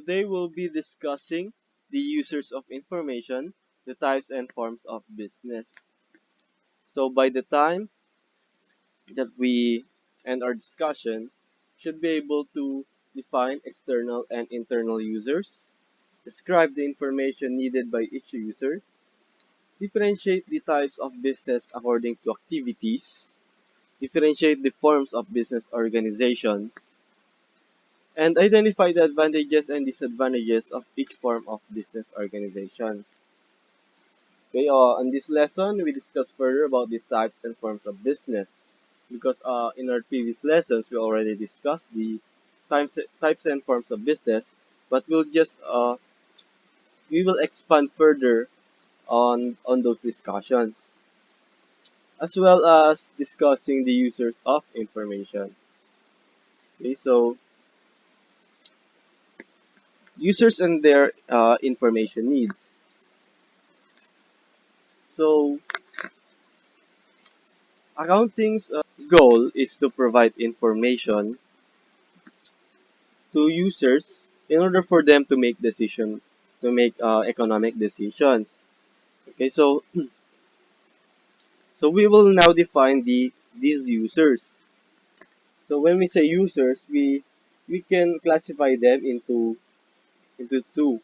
Today we'll be discussing the users of information, the types and forms of business. So by the time that we end our discussion, should be able to define external and internal users, describe the information needed by each user, differentiate the types of business according to activities, differentiate the forms of business organizations, and identify the advantages and disadvantages of each form of business organization. Okay, on this lesson, we discuss further about the types and forms of business. Because in our previous lessons, we already discussed the types and forms of business, but we will expand further on those discussions, as well as discussing the users of information. Okay, so users and their information needs. So accounting's goal is to provide information to users in order for them to make economic decisions. Okay, so we will now define these users. So when we say users, we can classify them into two,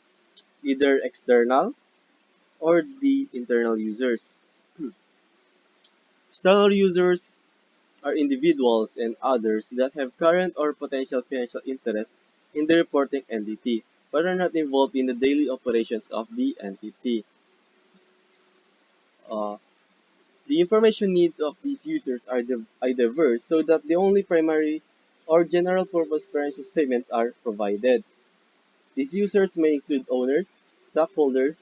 either external or the internal users. External users are individuals and others that have current or potential financial interest in the reporting entity, but are not involved in the daily operations of the entity. Uh, the information needs of these users are diverse, so that the only primary or general purpose financial statements are provided. These users may include owners, stockholders,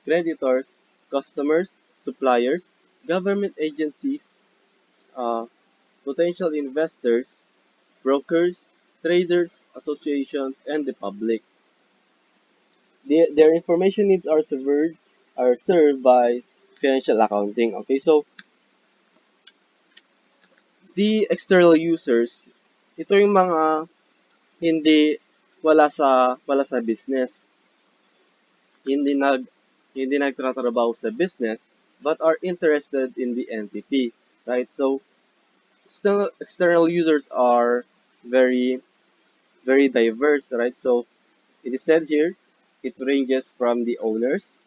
creditors, customers, suppliers, government agencies, uh, potential investors, brokers, traders, associations, and the public. Their information needs are served by financial accounting. Okay, so the external users, ito yung mga hindi wala sa business, hindi nag hindi nagtatrabaho sa business but are interested in the entity, right? So external users are very very diverse, right? So it is said here, it ranges from the owners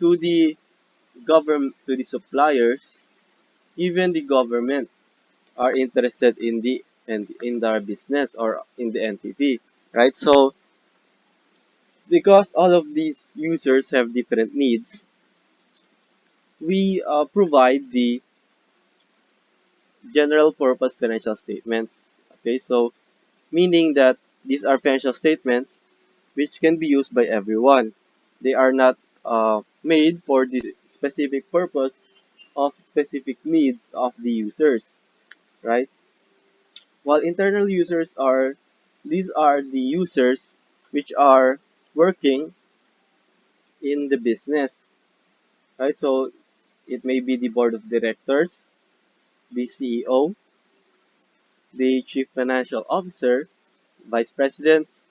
to the government to the suppliers, even the government are interested in their business or in the entity, right? So because all of these users have different needs, we provide the general purpose financial statements. Okay, so meaning that these are financial statements which can be used by everyone. They are not made for the specific purpose of specific needs of the users, right? While internal users these are the users which are working in the business, right? So it may be the board of directors, the CEO, the chief financial officer, vice presidents,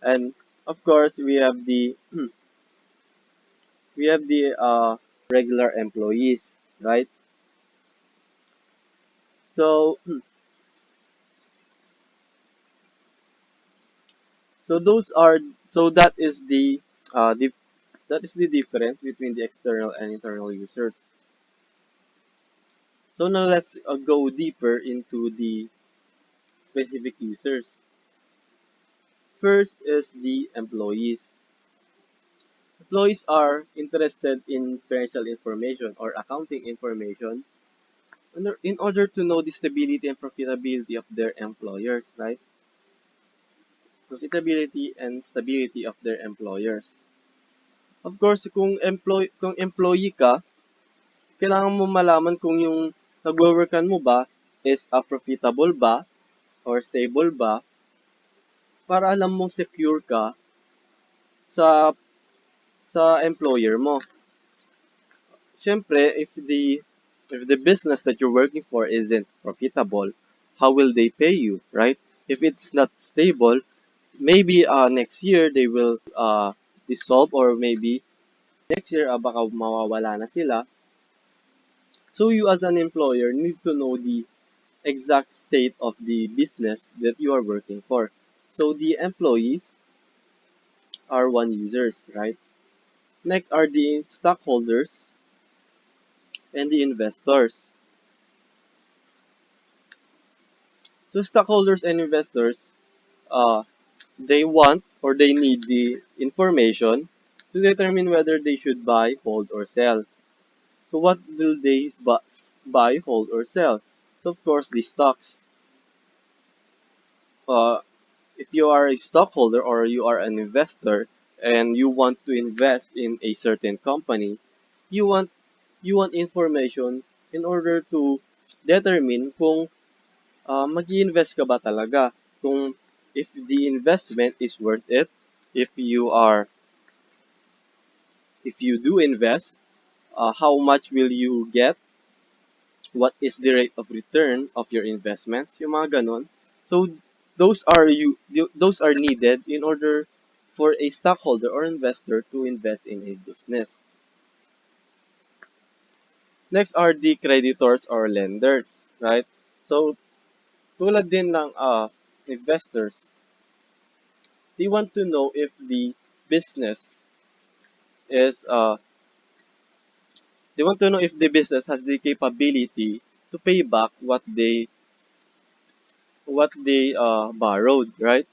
and of course we have the regular employees, right? So so those are so that is the difference between the external and internal users. So now let's go deeper into the specific users. First is the employees. Employees are interested in financial information or accounting information in order to know the stability and profitability of their employers, right? Profitability and stability of their employers. Of course, kung employee ka, kailangan mo malaman kung yung nagwo-workan mo ba is profitable ba or stable ba para alam mong secure ka sa employer mo. Siyempre, if the business that you're working for isn't profitable, how will they pay you, right? If it's not stable, maybe next year they will dissolve, or maybe next year baka mawawala na sila. So you as an employer need to know the exact state of the business that you are working for. So the employees are one users, right? Next are the stockholders and the investors. So stockholders and investors, uh, they want or they need the information to determine whether they should buy, hold, or sell. So what will they buy, hold, or sell? So of course the stocks. Uh, if you are a stockholder or you are an investor and you want to invest in a certain company, you want information in order to determine kung mag-invest ka ba talaga, kung if the investment is worth it, if you are if you do invest, how much will you get, what is the rate of return of your investments, yung mga ganon. So those are needed in order for a stockholder or investor to invest in a business. Next are the creditors or lenders, right? So tulad din ng investors, they want to know if the business is they want to know if the business has the capability to pay back what they borrowed, right?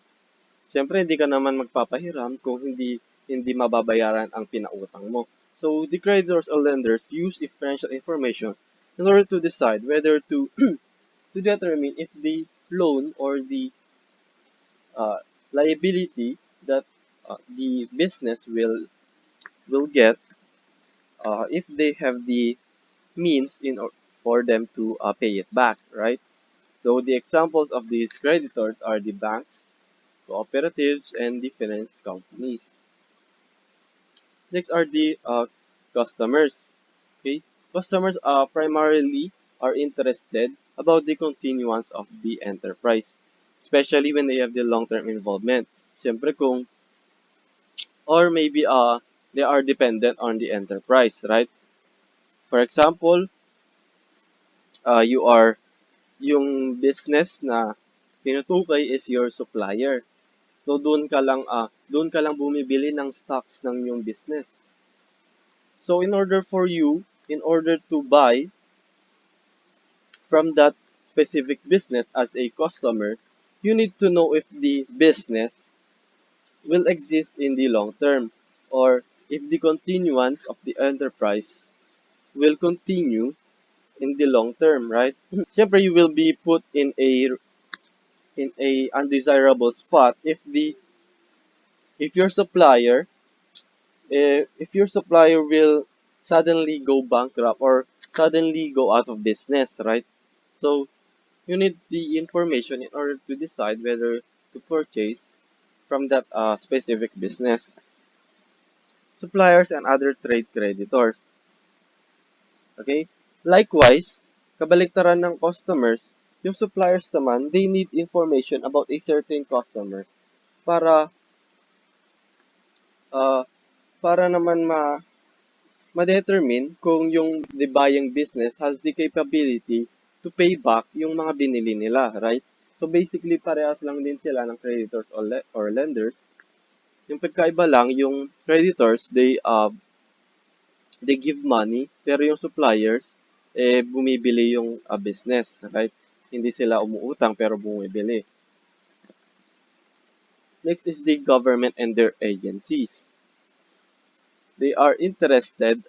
Siyempre, hindi ka naman magpapahiram kung hindi mababayaran ang pinautang mo. So, the creditors or lenders use financial information in order to decide whether to to determine if the loan or the uh, liability that the business will get, if they have the means for them to pay it back, right? So the examples of these creditors are the banks, cooperatives, and the finance companies. Next are the customers. Okay, customers primarily are interested about the continuance of the enterprise, especially when they have the long-term involvement. Siyempre kung or maybe they are dependent on the enterprise, right? For example, you are yung business na tinutukoy is your supplier. So doon ka lang bumibili ng stocks ng yung business. So in order to buy from that specific business as a customer, you need to know if the business will exist in the long term, or if the continuance of the enterprise will continue in the long term, right? Siyempre, you will be put in a undesirable spot if your supplier if your supplier will suddenly go bankrupt or suddenly go out of business, right? So you need the information in order to decide whether to purchase from that specific business. Suppliers and other trade creditors. Okay? Likewise, kabaliktaran ng customers, yung suppliers naman, they need information about a certain customer para uh, para naman ma-determine kung yung the buying business has the capability to pay back yung mga binili nila, right? So basically, parehas lang din sila ng creditors or lenders. Yung pagkaiba lang, yung creditors, they give money, pero yung suppliers, bumibili yung business, right? Hindi sila umuutang pero bumibili. Next is the government and their agencies. They are interested,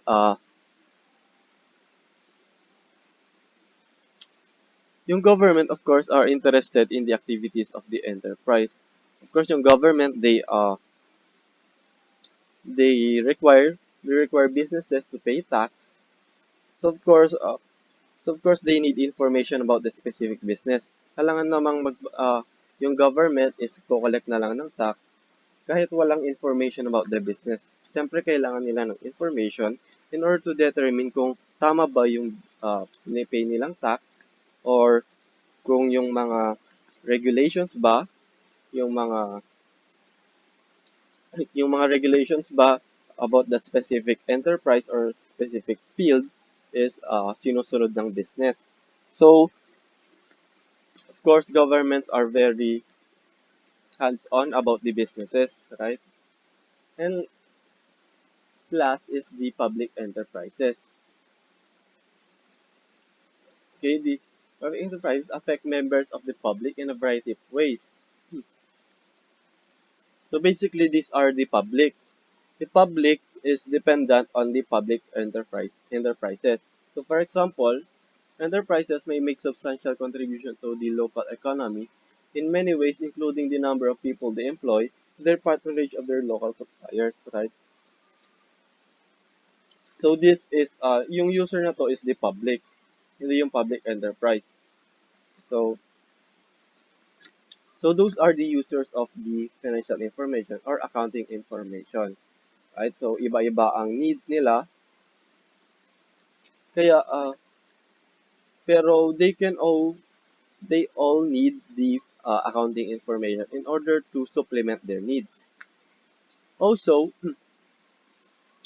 yung government of course are interested in the activities of the enterprise. Of course, yung government, they require they require businesses to pay tax. So of course, they need information about the specific business. Kailangan namang yung government is co-collect na lang ng tax kahit walang information about the business. Siyempre, kailangan nila ng information in order to determine kung tama ba yung pinipay nilang tax, or kung yung mga regulations ba, yung mga yung mga regulations ba about that specific enterprise or specific field is sinusunod ng business. So, of course, governments are very hands-on about the businesses, right? And last is the public enterprises. Okay, the public enterprises affect members of the public in a variety of ways. So basically, these are the public. The public is dependent on the public enterprises. So for example, enterprises may make substantial contribution to the local economy in many ways, including the number of people they employ, their patronage of their local suppliers, right? So this is, yung user na to is the public, hindi yung public enterprise. So, so those are the users of the financial information or accounting information, right? So iba-iba ang needs nila, kaya pero they all need the accounting information in order to supplement their needs. Also,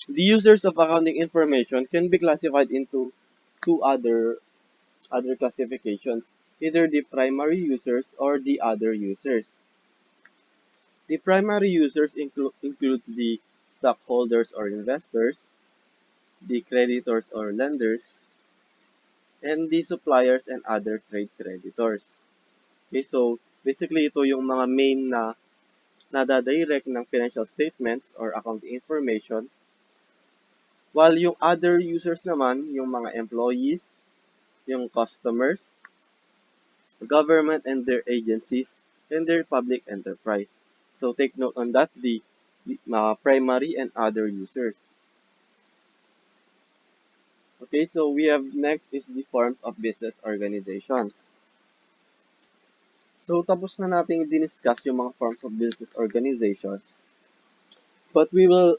the users of accounting information can be classified into two other classifications, either the primary users or the other users. The primary users includes the stockholders or investors, the creditors or lenders, and the suppliers and other trade creditors. Okay, so basically ito yung mga main na nadadirect ng financial statements or accounting information, while yung other users naman, yung mga employees, yung customers, government and their agencies, and their public enterprise. So take note on that, the primary and other users. Okay, so we have next is the forms of business organizations. So tapos na natin diniscuss yung mga forms of business organizations, but we will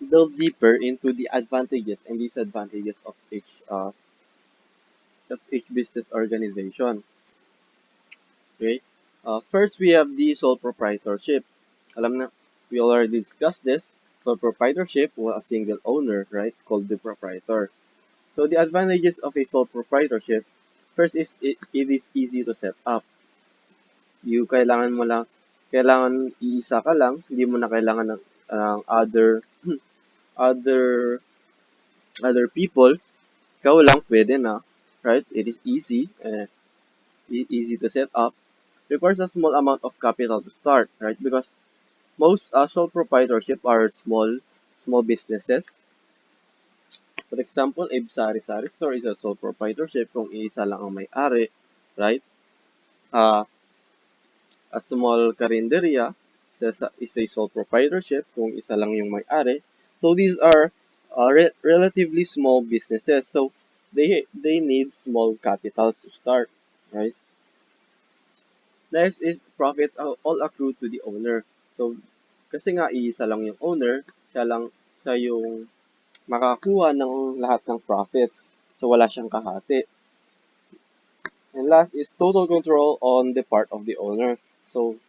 delve deeper into the advantages and disadvantages of each business organization. Okay. First, we have the sole proprietorship. Alam na, we already discussed this. Sole proprietorship or a single owner, right, called the proprietor. So the advantages of a sole proprietorship, first is it is easy to set up. Kailangan iisa ka lang, hindi mo na kailangan ng other other people. Ikaw lang, pwede na, right? It is easy, easy to set up. Requires a small amount of capital to start, right? Because most sole proprietorship are small businesses. For example, a sari-sari store is a sole proprietorship kung isa lang ang may-ari, right? Uh, a small karinderya is a sole proprietorship kung isa lang yung may-ari. So these are relatively small businesses. So they need small capitals to start, right? Next is profits are all accrued to the owner. So kasi nga iisa lang yung owner, siya yung makakuha ng lahat ng profits. So wala siyang kahati. And last is total control on the part of the owner. So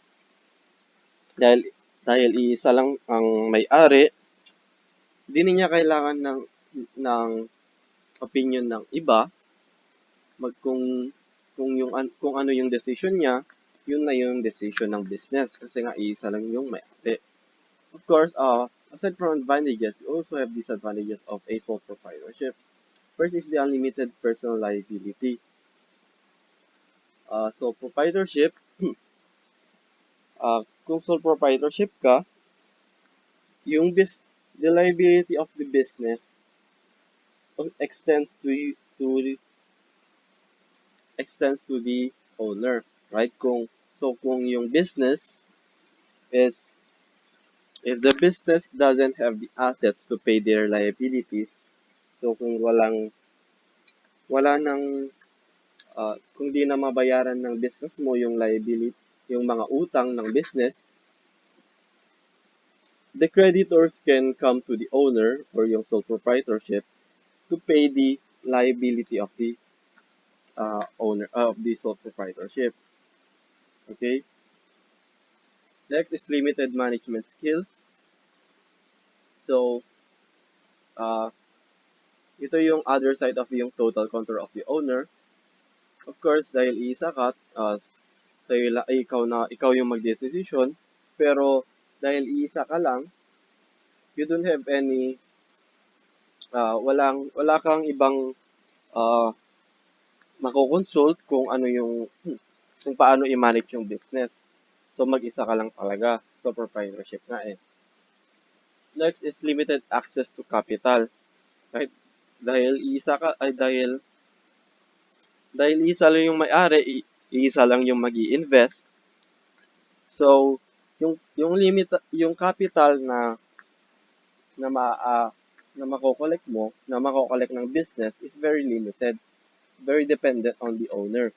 dahil dahil iisa lang ang may-ari, di na niya kailangan ng opinion ng iba, mag kung ano yung decision niya, yun na yung decision ng business kasi nga iisa lang yung may-ari. Of course, aside from advantages, we also have disadvantages of a sole proprietorship. First is the unlimited personal liability. So proprietorship, kung sole proprietorship ka, yung the liability of the business extends to extends to the owner, right? Kung yung business is if the business doesn't have the assets to pay their liabilities, so kung wala nang kung di na mabayaran ng business mo yung liability, yung mga utang ng business, the creditors can come to the owner or yung sole proprietorship to pay the liability of the owner of the sole proprietorship. Okay. Next is limited management skills. So, uh, ito yung other side of yung total control of the owner. Of course, dahil isa ka, sa'yo, ikaw yung mag-decision, pero dahil isa ka lang, you don't have any, wala kang ibang uh, mako-consult kung ano yung, kung paano i-manage yung business. So, mag-isa ka lang talaga. So, proprietorship nga eh. Next is limited access to capital. Right? Dahil isa lang yung may-ari, isa lang yung mag-i-invest. So, yung capital na ma na mako-collect ng business is very limited, very dependent on the owner.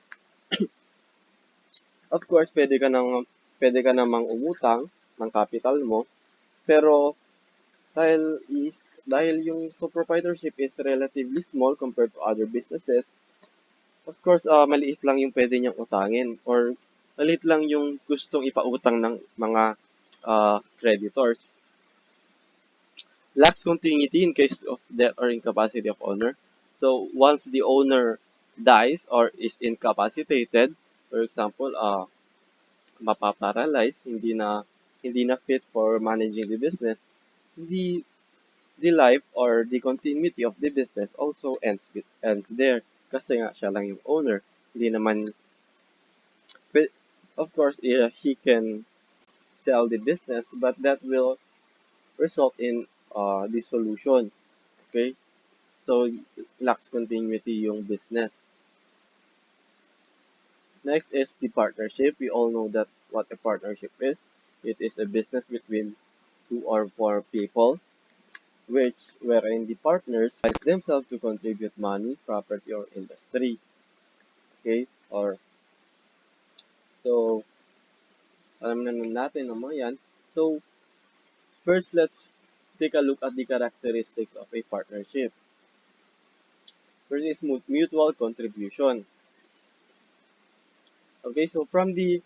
Of course, pwede ka namang umutang ng capital mo, pero dahil dahil yung sole proprietorship is relatively small compared to other businesses, of course, maliit lang yung pwede niyang utangin or maliit lang yung gustong ipautang ng mga creditors. Lacks continuity in case of death or incapacity of owner. So once the owner dies or is incapacitated, for example, mapaparalyzed, hindi na fit for managing the business, the the life or the continuity of the business also ends there kasi nga siya lang yung owner. Hindi naman of course he can sell the business but that will result in dissolution. Okay? So, lacks continuity yung business. Next is the partnership. We all know that what a partnership is. It is a business between two or four people, wherein the partners advise themselves to contribute money, property, or industry. Okay? So, alam na natin ang mga yan. So, first, let's take a look at the characteristics of a partnership. First is mutual contribution. Okay, so from the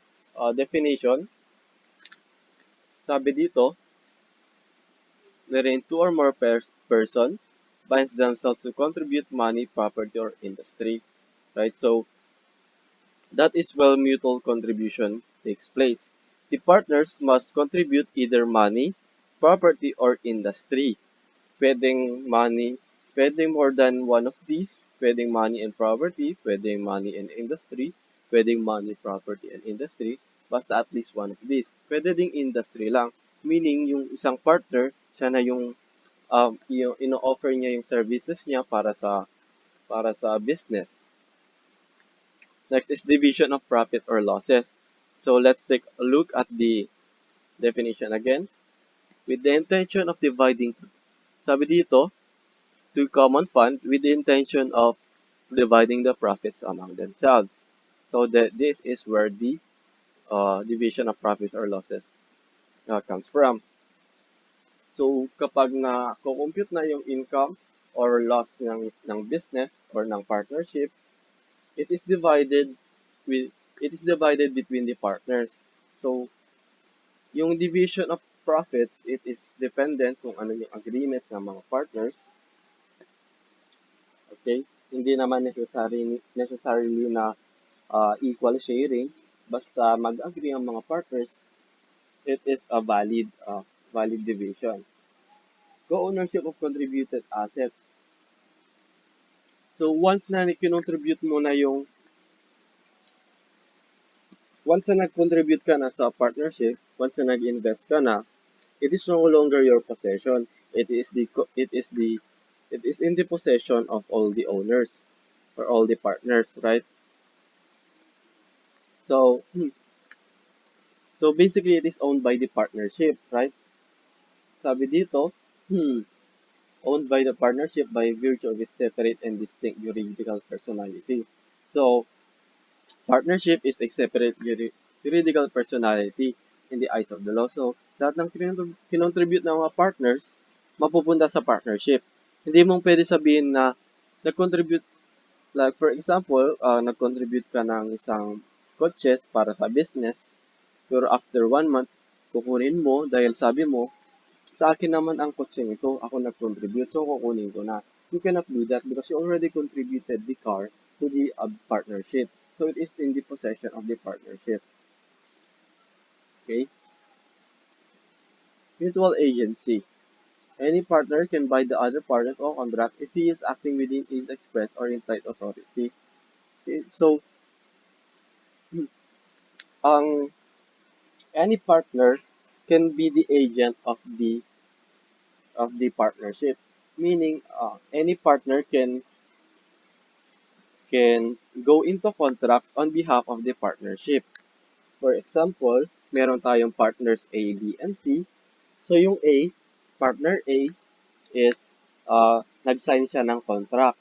definition, sabi dito, wherein two or more persons binds themselves to contribute money, property, or industry. Right, so that is where mutual contribution takes place. The partners must contribute either money, property, or industry. Pwedeng money, pwedeng more than one of these. Pwedeng money and property, pwedeng money and industry, pwedeng money, property, and industry. Basta at least one of these. Pwede ding industry lang. Meaning, yung isang partner, siya na yung ino-offer niya yung services niya para sa business. Next is division of profit or losses. So let's take a look at the definition again. With the intention of dividing, sabi dito, to common fund with the intention of dividing the profits among themselves. So that this is where the division of profits or losses comes from. So kapag na-compute na yung income or loss ng business or ng partnership, it is divided between the partners. So yung division of profits, it is dependent kung ano yung agreement ng mga partners. Okay? Hindi naman necessarily na equal sharing. Basta mag-agree ang mga partners, it is a valid division. Co-ownership of contributed assets. So once na kinontribute mo na once na nag-contribute ka na sa partnership, once na nag-invest ka na, it is no longer your possession. It is in the possession of all the owners or all the partners, right? So, so basically, it is owned by the partnership, right? Sabi dito, owned by the partnership by virtue of its separate and distinct juridical personality. So, partnership is a separate juridical personality in the eyes of the law. So, lahat ng kinontribute ng mga partners, mapupunta sa partnership. Hindi mong pwede sabihin na nag-contribute, like for example, nag-contribute ka ng isang coaches para sa business, pero after 1 month, kukunin mo dahil sabi mo, Sa akin naman ang kutseng ito, ako nag-contribute, so kukunin ko na. You cannot do that because you already contributed the car to the partnership. So it is in the possession of the partnership. Okay? Mutual agency. Any partner can bind the other party to a contract if he is acting within his express or implied authority. Okay? So, ang any partner can be the agent of the partnership. Meaning, any partner can go into contracts on behalf of the partnership. For example, meron tayong partners A, B, and C. So yung A, partner A is nag-sign siya ng contract.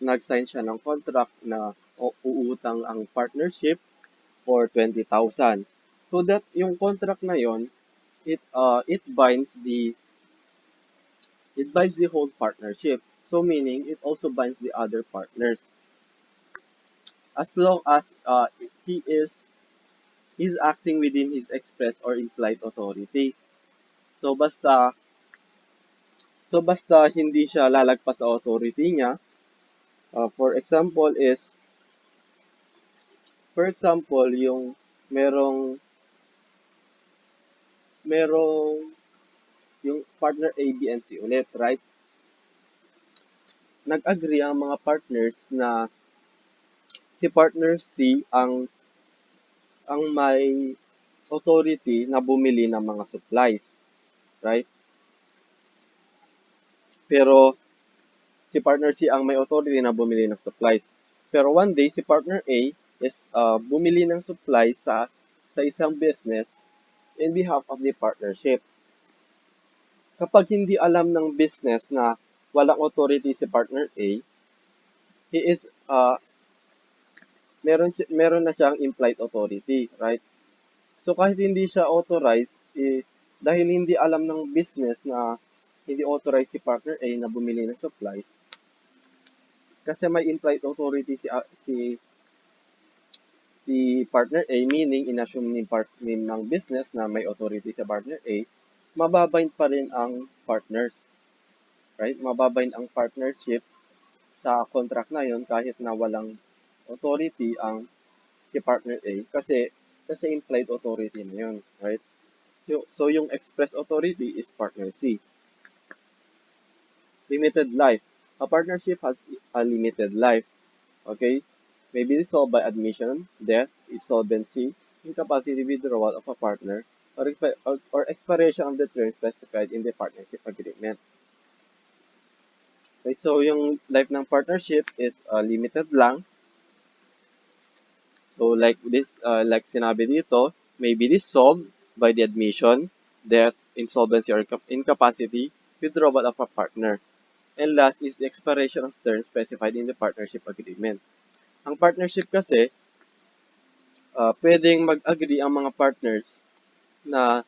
Nag-sign siya ng contract na uutang ang partnership for 20,000. So that yung contract na yon, it binds the whole partnership. So meaning it also binds the other partners as long as he's acting within his express or implied authority. So basta hindi siya lalagpas sa authority niya. For example, yung merong merong yung partner A, B, and C ulit, right? Nag-agree ang mga partners na si partner C ang may authority na bumili ng mga supplies, right? Pero si partner C ang may authority na bumili ng supplies. Pero one day, si partner A is bumili ng supplies sa isang business in behalf of the partnership. Kapag hindi alam ng business na walang authority si partner A, he is meron na siyang implied authority, right? So kahit hindi siya authorized, dahil hindi alam ng business na hindi authorized si partner A na bumili ng supplies, kasi may implied authority si partner A, meaning inassume ng business na may authority sa partner A, mababind pa rin ang partners, right? Mababind ang partnership sa contract na yon kahit na walang authority ang si partner A kasi implied authority na yun, right? So yung express authority is partner C. Limited life. A partnership has a limited life. Okay? May be dissolved by admission, death, insolvency, incapacity withdrawal of a partner, or expiration of the term specified in the partnership agreement. Right? So yung life ng partnership is limited lang. So like sinabi dito, may be dissolved by the admission, death, insolvency, or incapacity, withdrawal of a partner. And last is the expiration of terms specified in the partnership agreement. Ang partnership kasi, pwedeng mag-agree ang mga partners na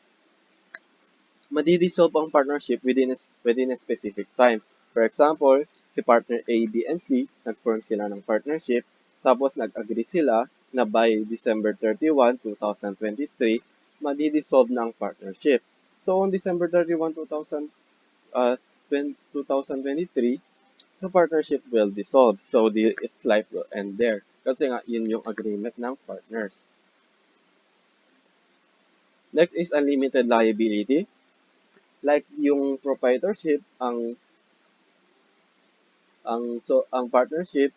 madidissolve ang partnership within a specific time. For example, si partner A, B, and C, nag-form sila ng partnership, tapos nag-agree sila na by December 31, 2023, madidissolve na ang partnership. So, on December 31, 2023, the partnership will dissolve. So, its life will end there. Kasi nga, yun yung agreement ng partners. Next is unlimited liability. Like yung proprietorship, ang partnership,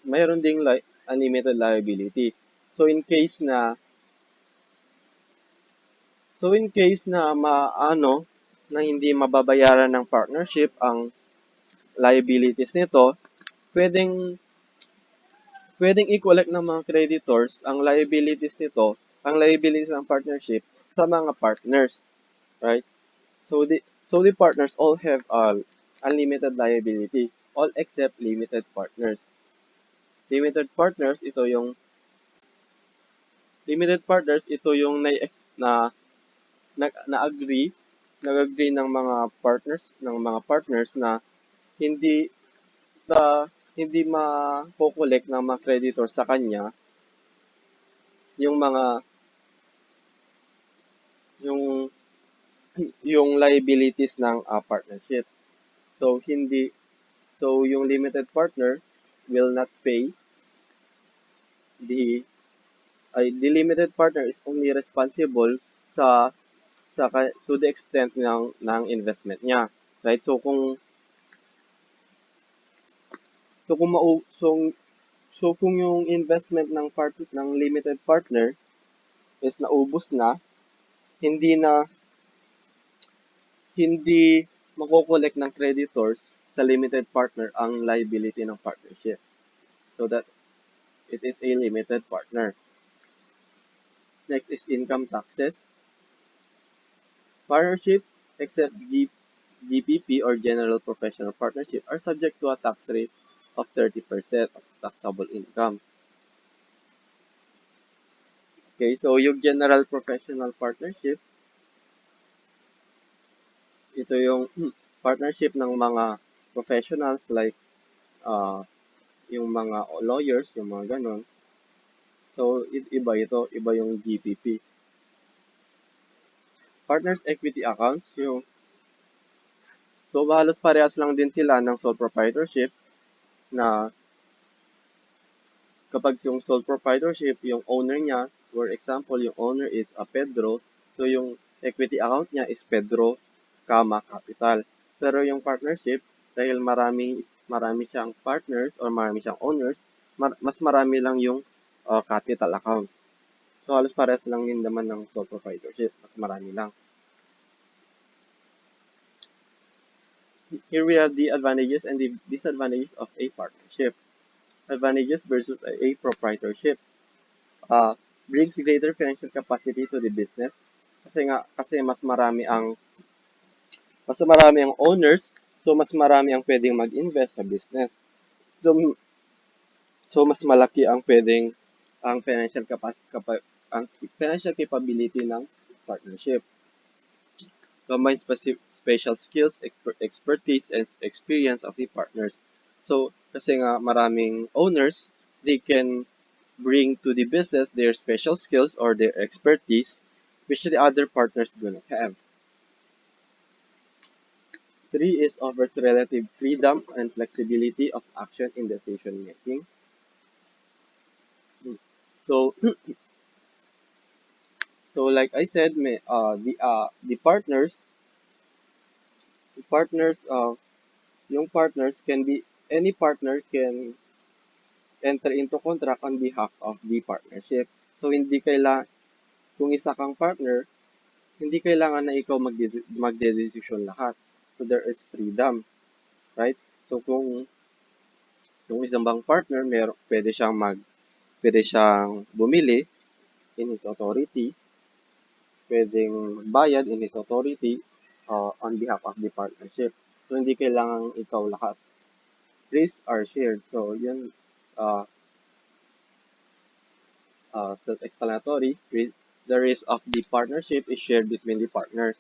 mayroon ding unlimited liability. So in case na na hindi mababayaran ng partnership ang liabilities nito, pwedeng pwedeng i-collect ng mga creditors ang liabilities ng partnership sa mga partners, right? So the partners all have unlimited liability, all except limited partners. Limited partners ito yung na-agree, nag-agree ng mga partners na hindi hindi ma-collect ng mga creditor sa kanya yung mga yung yung liabilities ng partnership. So hindi so yung limited partner will not pay the the limited partner is only responsible sa to the extent ng investment niya, right? So kung mau, so kung yung investment ng limited partner is naubos na, hindi na hindi mako-collect ng creditors sa limited partner ang liability ng partnership. So that it is a limited partner. Next is income taxes. Partnership, except GPP or General Professional Partnership, are subject to a tax rate of 30% of taxable income. Okay, so yung General Professional Partnership, ito yung partnership ng mga professionals like uh, yung mga lawyers, yung mga ganon. So, iba yung GPP. Partners Equity Accounts, so halos parehas lang din sila ng sole proprietorship na kapag yung sole proprietorship, yung owner niya, for example, yung owner is Pedro, so yung equity account niya is Pedro, Capital. Pero yung partnership, dahil marami siyang partners or marami siyang owners, mas marami lang yung capital accounts. So halos parehas lang din naman ng sole proprietorship, mas marami lang. Here we have the advantages and the disadvantages of a partnership. Advantages versus a proprietorship. Brings greater financial capacity to the business kasi mas marami ang owners, so mas marami ang pwedeng mag-invest sa business. So mas malaki ang ang financial capability ng partnership. Combine special skills, expertise, and experience of the partners. So kasi nga maraming owners, they can bring to the business their special skills or their expertise which the other partners do not have. Three is offers relative freedom and flexibility of action in decision making. So, so like I said, the partners, yung partners can be any partner can enter into contract on behalf of the partnership. So hindi kailangan kung isa kang partner, hindi kailangan na ikaw magdedesisyon lahat. So there is freedom, right? So kung yung isang bang partner, pwede siyang bumili in his authority, pwedeng bayad in his authority on behalf of the partnership. So, hindi kailangan ikaw lahat. Risks are shared. So, yun, uh, self-explanatory. The risk of the partnership is shared between the partners.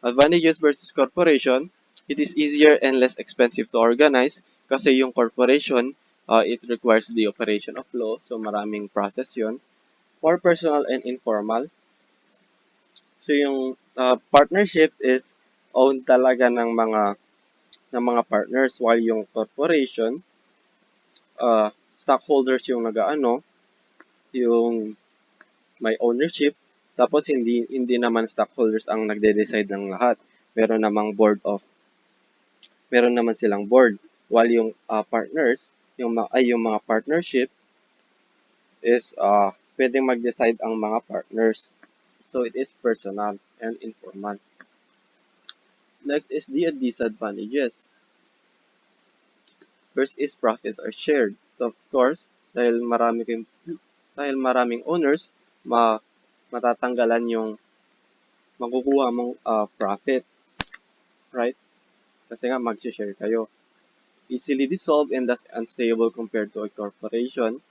Advantages versus corporation. It is easier and less expensive to organize kasi yung corporation, it requires the operation of law. So, maraming process yun. More personal and informal. So yung partnership is owned talaga ng mga partners while yung corporation stockholders yung yung may ownership tapos hindi naman stockholders ang nagde-decide ng lahat. Meron namang meron naman silang board while yung partners yung mga partnership is pwedeng mag-decide ang mga partners. So it is personal and informal. Next is the disadvantages. First is profits are shared. So of course, dahil maraming owners, matatanggalan yung makukuha mong profit, right? Kasi nga mag-share kayo. Easily dissolved and thus unstable compared to a corporation.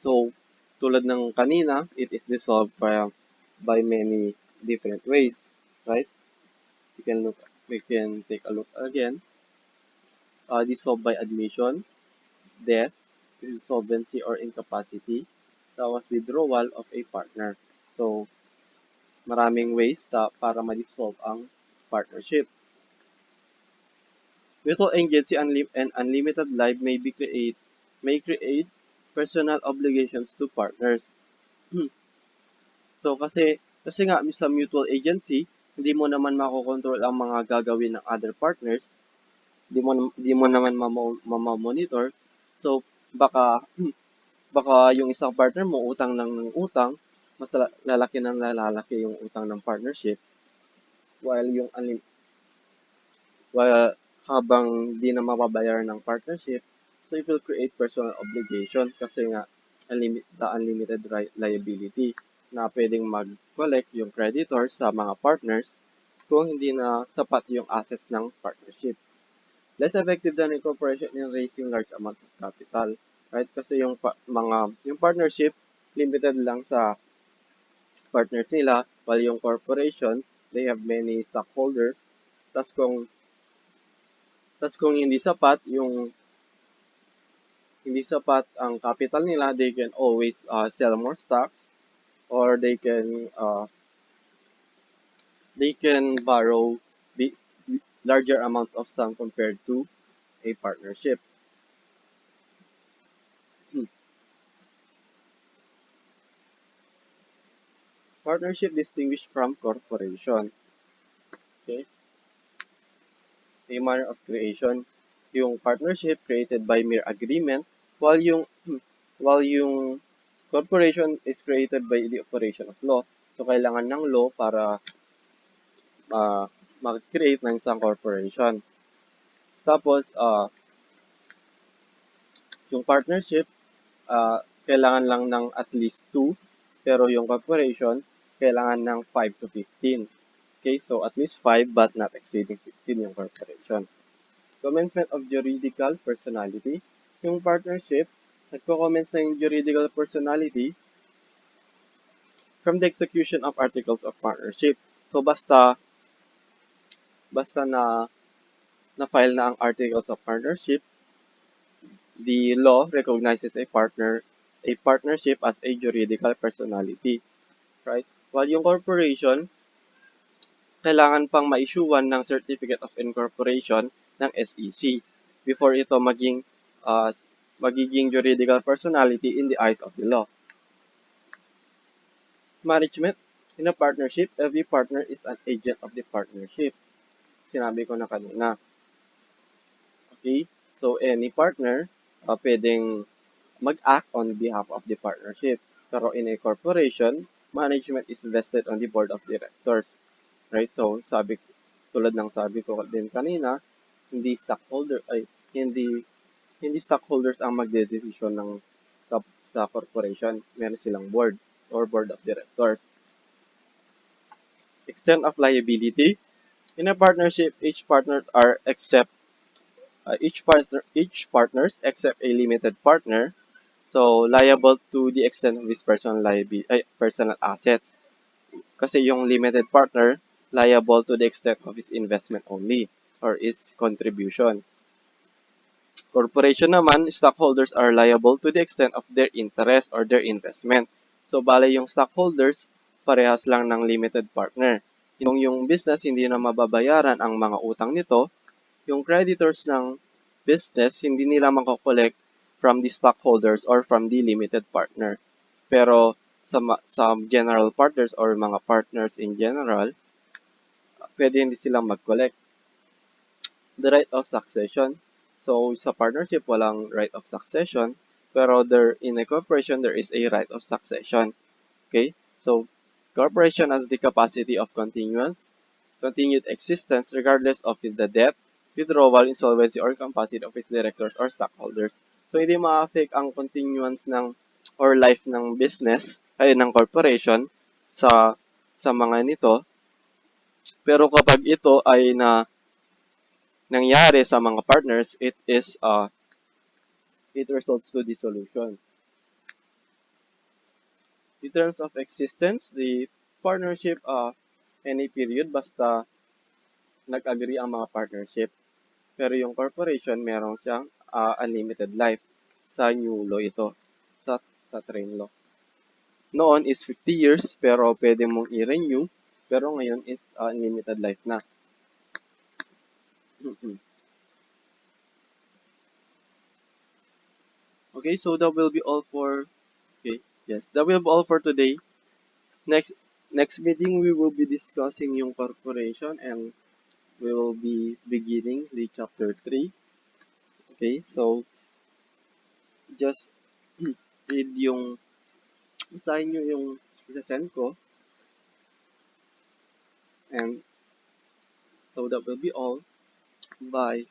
So, tulad ng kanina, it is dissolved by many different ways, right? We can take a look again. Dissolved by admission, death, insolvency or incapacity, that was withdrawal of a partner. So, maraming ways para ma-dissolve ang partnership. Mutual agency and unlimited life may create personal obligations to partners. So kasi nga sa mutual agency, hindi mo naman makokontrol ang mga gagawin ng other partners, di mo naman monitor. So baka baka yung isang partner mo utang lang ng utang, mas lalaki ng lalaki yung utang ng partnership, while yung while habang di na mababayaran ng partnership, so it will create personal obligation kasi nga the unlimited liability na pwedeng mag-collect yung creditors sa mga partners kung hindi na sapat yung assets ng partnership. Less effective than incorporation in raising large amounts of capital. Right? Kasi yung partnership limited lang sa partners nila, while yung corporation, they have many stockholders. Tas kung hindi sapat ang capital nila, they can always sell more stocks, or they can borrow big, larger amounts of sum compared to a partnership. Partnership distinguished from corporation. Okay? A manner of creation. Yung partnership created by mere agreement, while yung corporation is created by the operation of law. So kailangan ng law para mag-create ng isang corporation. Tapos yung partnership, kailangan lang ng at least 2, pero yung corporation kailangan ng 5 to 15. Okay, so at least 5 but not exceeding 15 yung corporation. Commencement of juridical personality. Yung partnership, nagko-commence na yung juridical personality from the execution of articles of partnership. So basta na-file na ang articles of partnership, the law recognizes a partnership as a juridical personality, right? While yung corporation, kailangan pang ma-issuean ng Certificate of Incorporation ng SEC before ito magiging juridical personality in the eyes of the law. Management. In a partnership, every partner is an agent of the partnership. Sinabi ko na kanina. Okay? So, any partner, pwedeng mag-act on behalf of the partnership. Pero in a corporation, management is vested on the board of directors. Right? So, tulad ng sabi ko din kanina, hindi hindi hindi stockholders ang magdedesisyon sa corporation. Meron silang board or board of directors. Extent of liability. In a partnership, each partners except a limited partner, so liable to the extent of his personal assets. Kasi yung limited partner, liable to the extent of his investment only or his contribution. Corporation naman, stockholders are liable to the extent of their interest or their investment. So, bale yung stockholders, parehas lang ng limited partner. Yung business hindi na mababayaran ang mga utang nito, yung creditors ng business hindi nila makokollect from the stockholders or from the limited partner. Pero sa general partners or mga partners in general, pwede hindi silang mag-collect. The right of succession. So, sa partnership, walang right of succession. Pero in a corporation, there is a right of succession. Okay? So, corporation has the capacity of continued existence regardless of the death, withdrawal, insolvency, or capacity of its directors or stockholders. So, hindi ma-affect ang continuance or life ng business, ng corporation sa mga nito. Pero kapag ito ay nangyari sa mga partners, it results to dissolution. In terms of existence, the partnership, any period, basta nag-agree ang mga partnership. Pero yung corporation, meron siyang unlimited life. Sa new law ito, sa train law. Noon is 50 years, pero pwede mong i-renew. Pero ngayon is unlimited life na. Mm-mm. Okay, so that will be all for, okay, yes, that will be all for today. Next next meeting, we will be discussing yung corporation and we will be beginning the chapter 3. Okay, so just read yung, basahin nyo yung isa-send ko and so that will be all. Bye.